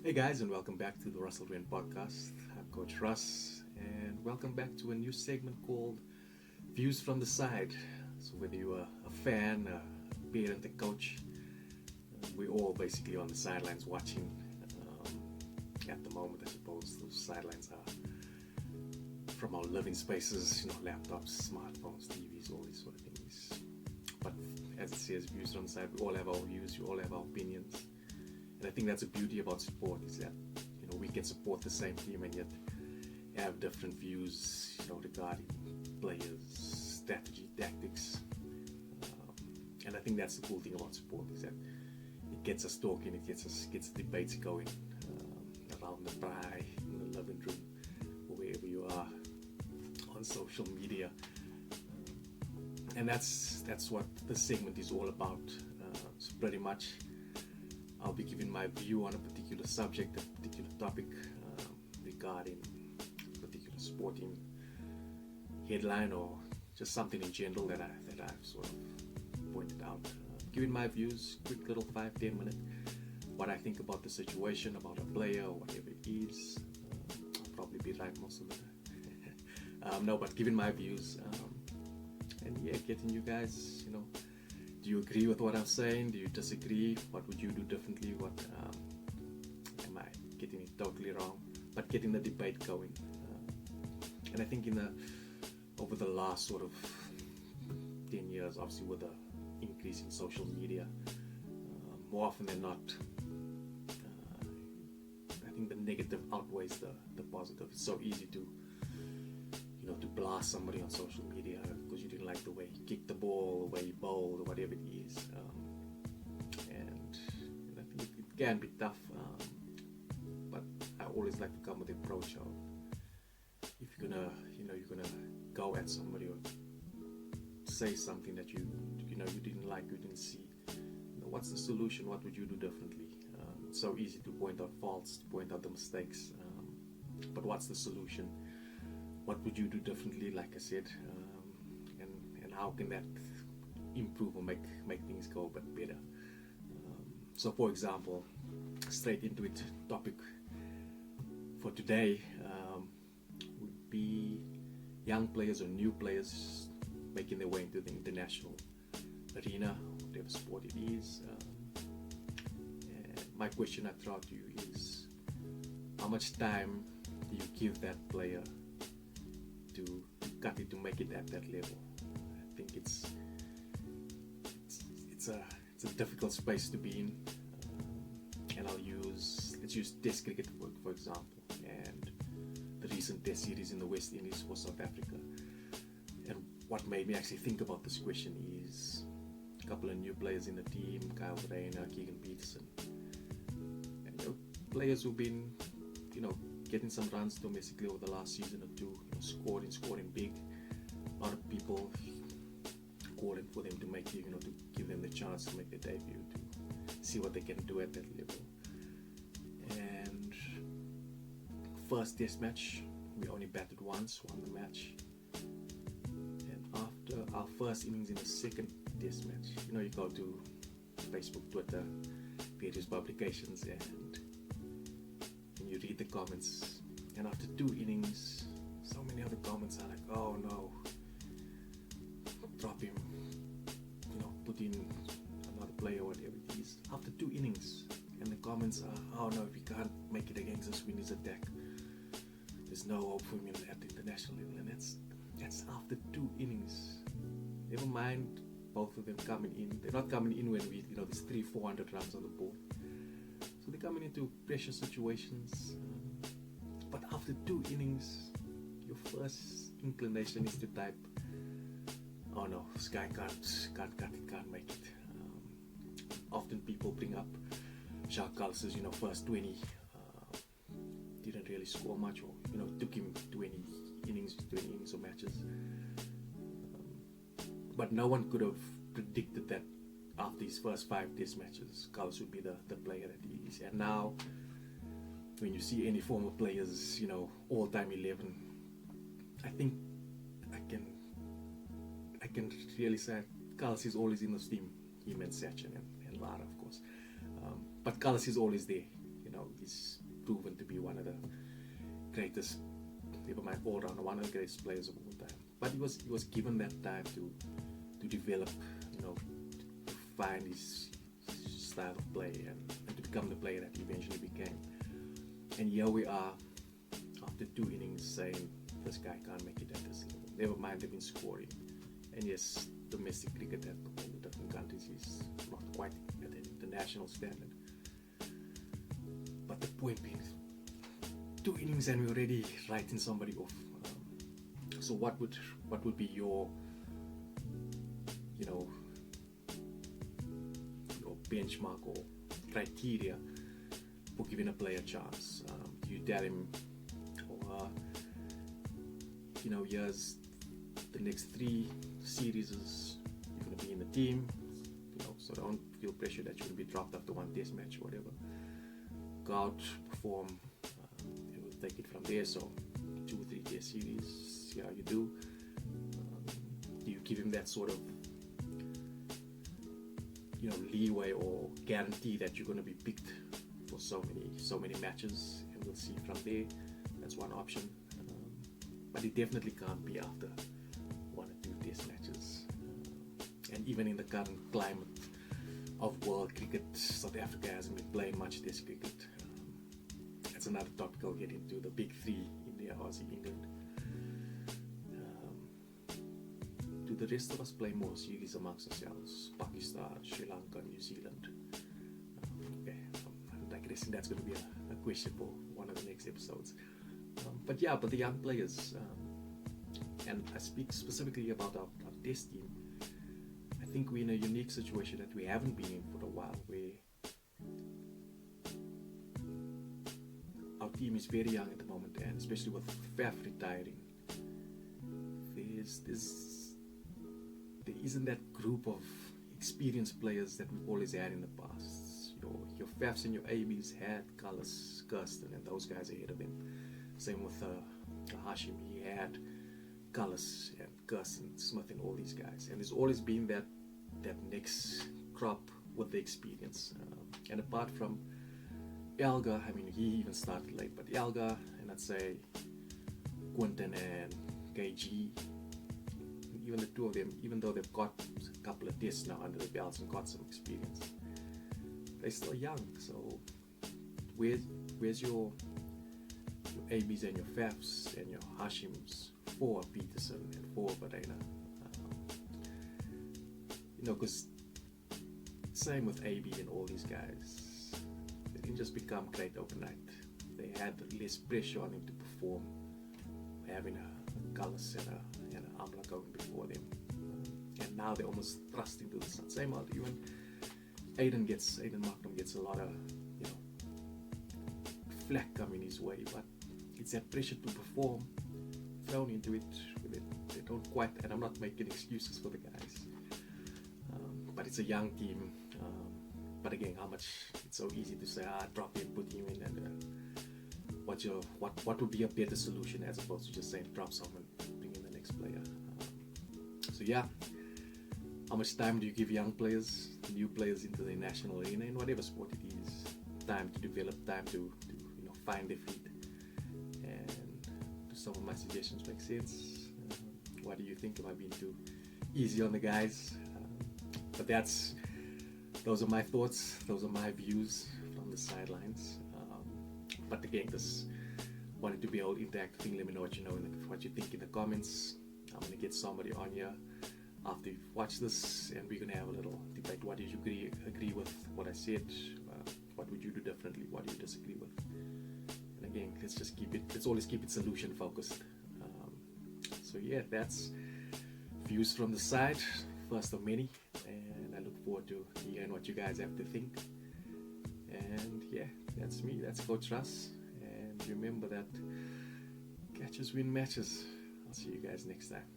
Hey guys, and welcome back to the RussellRen Podcast. I'm Coach Russ, and welcome back to a new segment called Views from the Side. So, whether you're a fan, a parent, a coach, we're all basically on the sidelines watching. At the moment, I suppose those sidelines are from our living spaces, laptops, smartphones, TVs, all these sort of things. But as it says, views from the side, we all have our views, we all have our opinions. And I think that's the beauty about sport is that we can support the same team and yet have different views regarding players, strategy, tactics, and I think that's the cool thing about sport is that it gets us talking, it gets debates going around the braai, in the living room, or wherever you are on social media, and that's what the segment is all about. So pretty much I'll be giving my view on a particular subject, a particular topic regarding a particular sporting headline or just something in general that I've sort of pointed out. Giving my views, quick little 5-10 minute, what I think about the situation, about a player or whatever it is. I'll probably be right most of the time. No, but giving my views and yeah, getting you guys, do you agree with what I'm saying? Do you disagree? What would you do differently? What am I getting it totally wrong? But getting the debate going. And I think over the last sort of 10 years, obviously with the increase in social media, more often than not, I think the negative outweighs the positive. It's so easy to blast somebody on social media because you didn't like the way he kicked the ball, the way he bowled, or whatever it is. And I think it can be tough, but I always like to come with the approach of if you're gonna go at somebody or say something that you didn't like, you didn't see. What's the solution? What would you do differently? It's so easy to point out faults, to point out the mistakes, but what's the solution? What would you do differently, like I said, and how can that improve or make things go a bit better? So for example, straight into it, topic for today would be young players or new players making their way into the international arena, whatever sport it is. And my question I throw to you is, how much time do you give that player to cut it, to make it at that level? I think it's a difficult space to be in, and let's use Test cricket for example, and the recent Test series in the West Indies for South Africa. And what made me actually think about this question is a couple of new players in the team, Kyle Rayner, Keegan Peterson, and players who've been getting some runs domestically over the last season or two, scoring big. A lot of people calling for them to to give them the chance to make their debut, to see what they can do at that level. And first Test match, we only batted once, won the match. And after our first innings in the second Test match, you go to Facebook, Twitter, various publications, and you read the comments, and after 2 innings, so many other comments are like, oh no, drop him, put in another player, whatever it is. After 2 innings, and the comments are, oh no, if he can't make it against this Windies attack, there's no hope for him at the international level. And that's after 2 innings. Never mind both of them coming in. They're not coming in when there's 300-400 runs on the board. So they're coming into pressure situations, but after 2 innings, your first inclination is to type, oh no, this guy can't cut it, can't make it. Often people bring up Jacques Kallis's, first 20, didn't really score much, or took him 20 innings or matches. But no one could have predicted that after his first 5 Test matches, Kallis would be the player that he is. And now, when you see any former players, all-time 11, I think I can really say Kallis is always in this team. Him and Sachin and Lara, of course. But Kallis is always there. he's proven to be one of the greatest, never mind all-rounder, one of the greatest players of all time. But he was given that time to develop, to find his style of play and to become the player that he eventually became. And here we are, after 2 innings, saying this guy can't make it at this level. Never mind they've been scoring. And yes, domestic cricket at all the different countries is not quite at an international standard. But the point being, 2 innings and we're already writing somebody off. So what would be your your benchmark or criteria for giving a player a chance? Do you tell him, here's the next 3 series you're going to be in the team, so don't feel pressure that you're going to be dropped after 1 test match or whatever. Go out, perform, and we'll take it from there. So 2 or 3 test series, see how you do. Do you give him that sort of leeway or guarantee that you're going to be picked for so many matches, and we'll see from there? That's one option. But it definitely can't be after 1 or 2 test matches. And even in the current climate of world cricket, South Africa hasn't been playing much test cricket. That's another topic I'll get into, the big 3, India, Aussie, England. Do the rest of us play more series amongst ourselves? Pakistan, Sri Lanka, New Zealand. Okay, I'm digressing. That's going to be a question for one of the next episodes. But the young players, and I speak specifically about our test team. I think we're in a unique situation that we haven't been in for a while, where our team is very young at the moment, and especially with Faf retiring, there isn't that group of experienced players that we've always had in the past. Your Fafs and your ABs had Cullis, Kirsten, and those guys ahead of him. Same with Hashim, he had Cullis and Kirsten, Smith, and all these guys. And there's always been that next crop with the experience. And apart from Elgar, he even started late, but Elgar, and I'd say Quinton and KG, even the 2 of them, even though they've got a couple of tests now under the belts and got some experience, they're still young. So where's your ABs and your Fafs and your Hashims for Peterson and for Varela? Because same with AB and all these guys, they didn't just become great overnight. They had less pressure on him to perform, having a Cullis and an Amla going before them, and now they're almost thrust into the sun. Same out, even Aiden Markham gets a lot of flack coming his way, but it's that pressure to perform thrown into it. They don't quite, and I'm not making excuses for the guys, but it's a young team. But again, it's so easy to say, drop him, put him in, and what would be a better solution as opposed to just saying drop someone, bring in the next player. How much time do you give young players, new players into the national arena in whatever sport it is? Time to develop, time to find their feet. And do some of my suggestions make sense? What do you think? Am I being too easy on the guys? But those are my thoughts, those are my views from the sidelines. But again, this wanted to be a whole interactive thing. Let me know what you think in the comments. I'm going to get somebody on here after you've watched this, and we're going to have a little debate. What did you agree with what I said? What would you do differently? What do you disagree with? And again, let's always keep it solution focused. That's views from the side, first of many, and I look forward to hearing what you guys have to think. And that's me, that's Coach Russ, and remember that catches win matches. I'll see you guys next time.